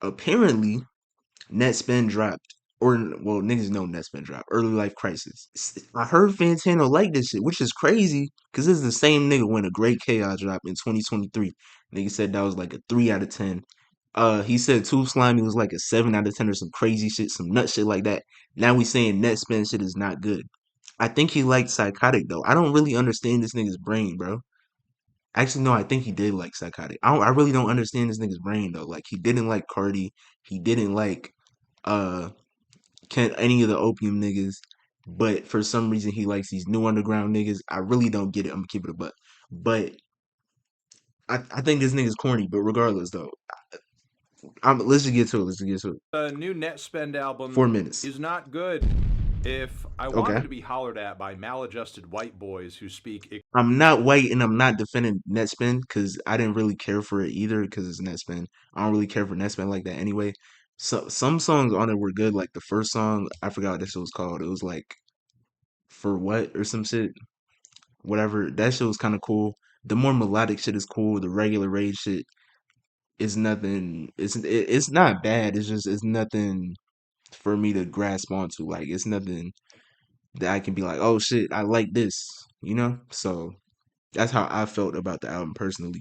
apparently Netspend dropped, or well, niggas know Netspend dropped. Early Life Crisis. I heard Fantano like this shit, which is crazy because this is the same nigga when A Great Chaos dropped in 2023. Nigga said that was like a 3 out of 10. He said Too Slimy was like a 7 out of 10 or some crazy shit, some nut shit like that. Now we saying Netspend shit is not good. I think he liked Psychotic though. I don't really understand this nigga's brain, bro. Actually, no, I think he did like Psychotic. I really don't understand this nigga's brain though. Like he didn't like Cardi. He didn't like uh can any of the opium niggas, but for some reason he likes these new underground niggas. I really don't get it. I'm gonna keep it a buck. But I think this nigga's corny, but regardless though, let's just get to it. Let's just get to it. The new Netspend album 4 minutes. is not good. If I wanted Okay. to be hollered at by maladjusted white boys who speak I'm not white and I'm not defending Netspin because I didn't really care for it either because it's Netspin. I don't really care for Netspin like that anyway. So some songs on it were good. Like the first song, I forgot what that shit was called. It was like For What or some shit. Whatever. That shit was kind of cool. The more melodic shit is cool. The regular rage shit is nothing. It's not bad. It's just it's nothing for me to grasp onto. Like it's nothing that I can be like, oh shit, I like this. You know. So that's how I felt about the album personally.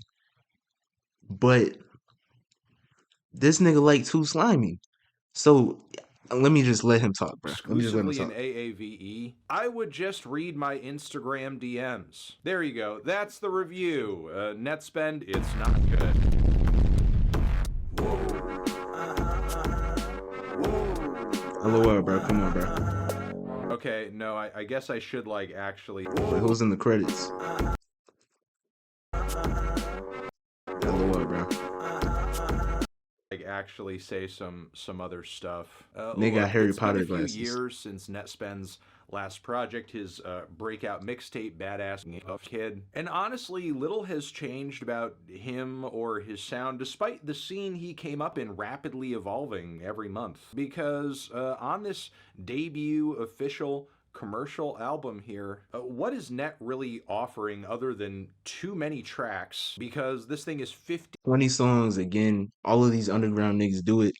But this nigga like Too Slimy. So let me just let him talk, bro. Let me just let him exclusively in talk. AAVE, I would just read my Instagram DMs. There you go. That's the review. Netspend, it's not good. LOL, bro. Come on, bro. Okay, no, I guess I should like actually Wait, who's in the credits? LOL, bro. say some other stuff. Nigga got Look, Harry it's been a Potter few glasses. years since Netspend's last project, his breakout mixtape, Badass Kid. And honestly, little has changed about him or his sound, despite the scene he came up in rapidly evolving every month. Because on this debut official commercial album here, what is Net really offering other than too many tracks? Because this thing is 50 20 songs again. All of these underground niggas do it.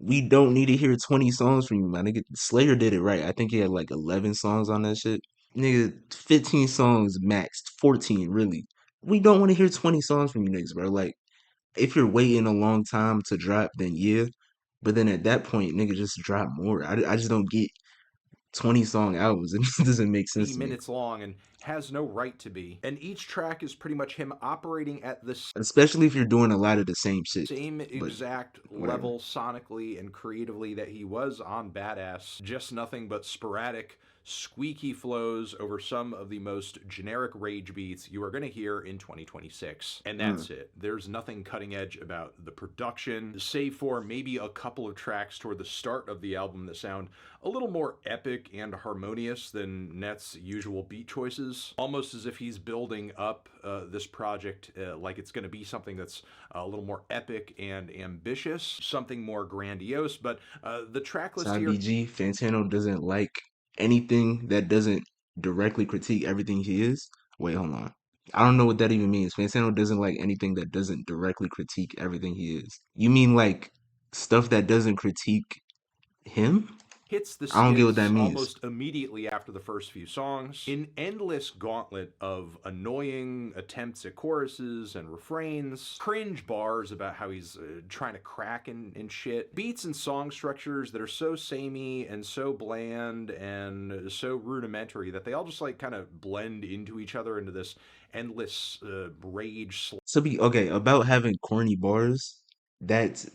We don't need to hear 20 songs from you, man. Nigga, Slayer did it right. I think he had like 11 songs on that shit. Nigga, 15 songs max, 14 really. We don't want to hear 20 songs from you niggas, bro. Like, if you're waiting a long time to drop, then yeah. But then at that point, nigga, just drop more. I just don't get 20-song albums. It just doesn't make sense to me. minutes long and has no right to be. And each track is pretty much him operating at the Especially if you're doing a lot of the same shit. same But exact whatever. level sonically and creatively that he was on Badass, just nothing but sporadic, squeaky flows over some of the most generic rage beats you are going to hear in 2026. And Mm. that's it. There's nothing cutting edge about the production, save for maybe a couple of tracks toward the start of the album that sound a little more epic and harmonious than Net's usual beat choices, almost as if he's building up this project like it's going to be something that's a little more epic and ambitious, something more grandiose. But the track list Side here BG, Fantano doesn't like anything that doesn't directly critique everything he is. Wait, hold on. I don't know what that even means. Fantano doesn't like anything that doesn't directly critique everything he is. You mean like stuff that doesn't critique him? hits the I don't get what that skids means. almost immediately after the first few songs. An endless gauntlet of annoying attempts at choruses and refrains, cringe bars about how he's trying to crack and shit, beats and song structures that are so samey and so bland and so rudimentary that they all just like kind of blend into each other into this endless rage. To be okay about having corny bars,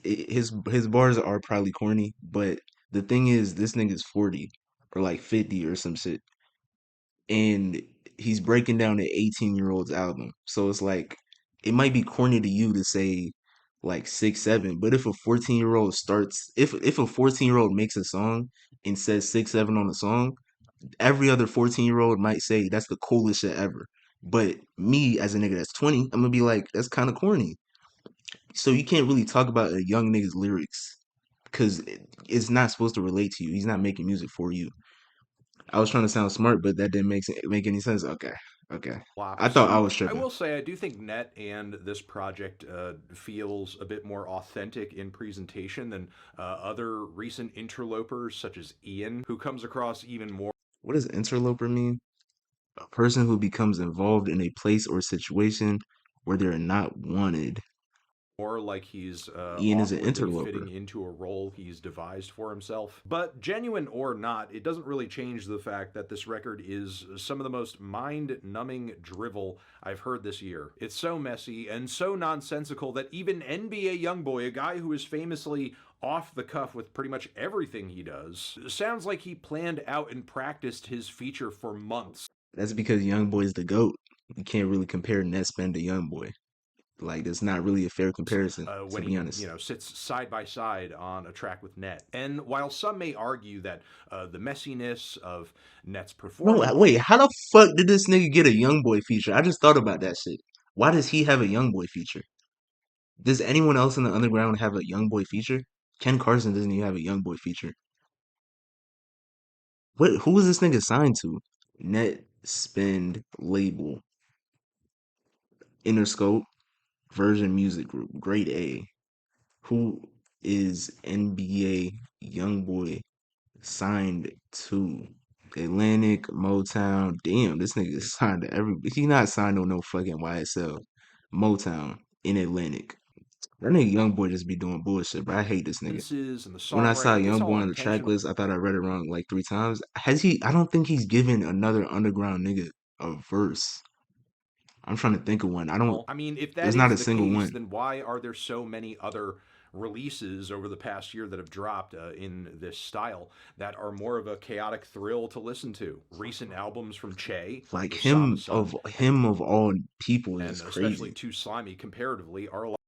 his bars are probably corny, but the thing is, this nigga's 40 or like 50 or some shit, and he's breaking down an 18-year-old's album. So it's like it might be corny to you to say like 6, 7, but if a 14-year-old starts, if a 14-year-old makes a song and says 6, 7 on the song, every other 14-year-old might say that's the coolest shit ever. But me as a nigga that's 20, I'm gonna be like, that's kind of corny. So you can't really talk about a young nigga's lyrics because it's not supposed to relate to you. He's not making music for you. I was trying to sound smart, but that didn't make any sense. Okay. Okay. I flops. thought I was I tripping. will say I do think Net and this project feels a bit more authentic in presentation than other recent interlopers such as Ian, who comes across even What does interloper mean? A person who becomes involved in a place or situation where they're not wanted. more like he's Ian is an awkwardly interloper. fitting into a role he's devised for himself. But genuine or not, it doesn't really change the fact that this record is some of the most mind numbing drivel I've heard this year. It's so messy and so nonsensical that even NBA Youngboy, a guy who is famously off the cuff with pretty much everything he does, sounds like he planned out and practiced his feature for months. That's because Young Boy's the GOAT. You can't really compare Netspin to Young Boy. Like, that's not really a fair comparison, to When be he honest. sits side by side on a track with Net. And while some may argue that the messiness of Net's No, performance wait, how the fuck did this nigga get a Young Boy feature? I just thought about that shit. Why does he have a Young Boy feature? Does anyone else in the underground have a Young Boy feature? Ken Carson doesn't even have a Young Boy feature. What? Who is this nigga signed to? Net Spend label, Interscope, Version Music Group, Grade A. Who is NBA Youngboy signed to? Atlantic, Motown. Damn, this nigga is signed to every. He not signed on no fucking YSL. Motown in Atlantic. That nigga Youngboy just be doing bullshit, but I hate this nigga. and the When I saw songwriting, it's all Youngboy on the track intentional. list, I thought I read it wrong like 3 times. Has he? I don't think he's given another underground nigga a verse. I'm trying to think of one. I don't. I mean, if that There's not is a the single case, one. then why are there so many other releases over the past year that have dropped in this style that are more of a chaotic thrill to listen to? Recent albums from Che, Like Osama Sun, him of all people is and just especially crazy. Too Slimy comparatively are a lot.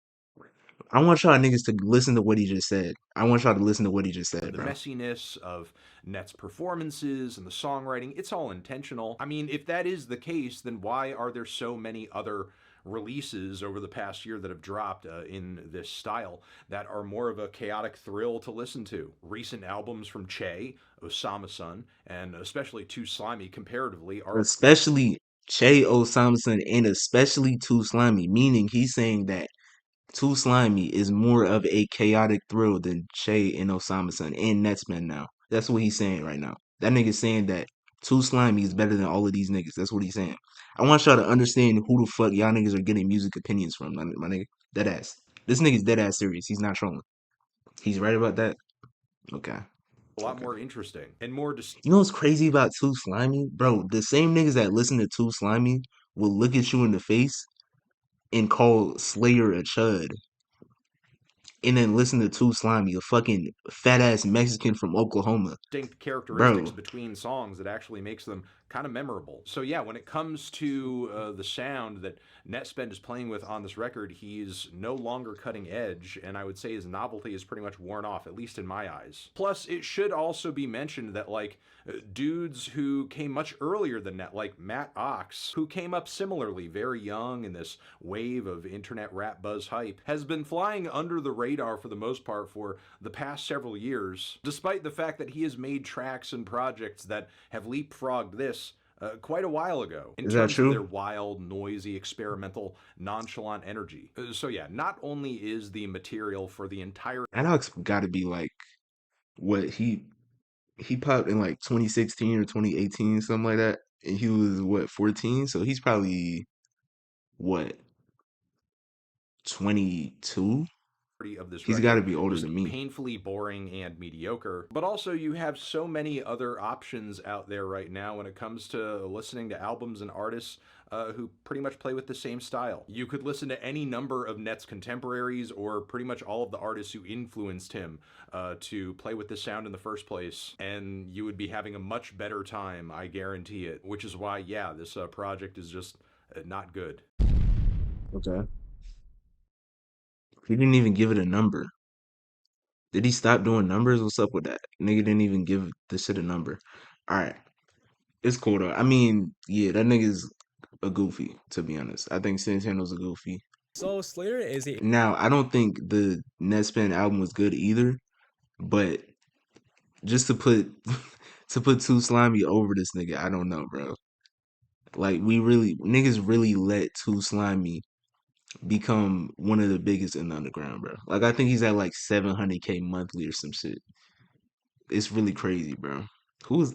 I want y'all niggas to listen to what he just said. I want y'all to listen to what he just said, The bro. messiness of Net's performances and the songwriting, it's all intentional. I mean, if that is the case, then why are there so many other releases over the past year that have dropped in this style that are more of a chaotic thrill to listen to? Recent albums from Che, Osama Sun, and especially Too Slimy comparatively are Especially Che Osamson and especially Too Slimy, meaning he's saying that Too Slimy is more of a chaotic thrill than Che and Osama-san and Netsman now. That's what he's saying right now. That nigga's saying that Too Slimy is better than all of these niggas. That's what he's saying. I want y'all to understand who the fuck y'all niggas are getting music opinions from, my nigga. Dead ass. This nigga's dead ass serious. He's not trolling. He's right about that. Okay. a lot Okay. more interesting and more You know what's crazy about Too Slimy? Bro, the same niggas that listen to Too Slimy will look at you in the face and call Slayer a chud and then listen to Too Slimy, a fucking fat ass Mexican from Oklahoma. distinct characteristics Bro, between songs that actually makes them kind of memorable. So yeah, when it comes to the sound that Netspend is playing with on this record, he's no longer cutting edge, and I would say his novelty is pretty much worn off, at least in my eyes. Plus, it should also be mentioned that like dudes who came much earlier than Net, like Matt Ox, who came up similarly very young in this wave of internet rap buzz hype, has been flying under the radar for the most part for the past several years, despite the fact that he has made tracks and projects that have leapfrogged this quite a while ago in is that terms of their true? wild, noisy, experimental, nonchalant energy. So, yeah, not only is the material for the entire Alex got to be like what he popped in like 2016 or 2018, something like that, and he was what 14, so he's probably what 22. of this He's got to record be older just than me. painfully boring and mediocre. But also, you have so many other options out there right now when it comes to listening to albums and artists who pretty much play with the same style. You could listen to any number of Net's contemporaries or pretty much all of the artists who influenced him to play with this sound in the first place, and you would be having a much better time, I guarantee it. Which is why, yeah, this project is just not good. Okay. He didn't even give it a number. Did he stop doing numbers? What's up with that? Nigga didn't even give the shit a number. All right. It's cool though. I mean, yeah, that nigga's a goofy, to be honest. I think Santano's a goofy. So Slayer is a Now, I don't think the Netspin album was good either, but just to put to put Too Slimy over this nigga, I don't know, bro. Like we really niggas really let Too Slimy become one of the biggest in the underground, bro. Like I think he's at like 700K monthly or some shit. It's really crazy, bro. Who is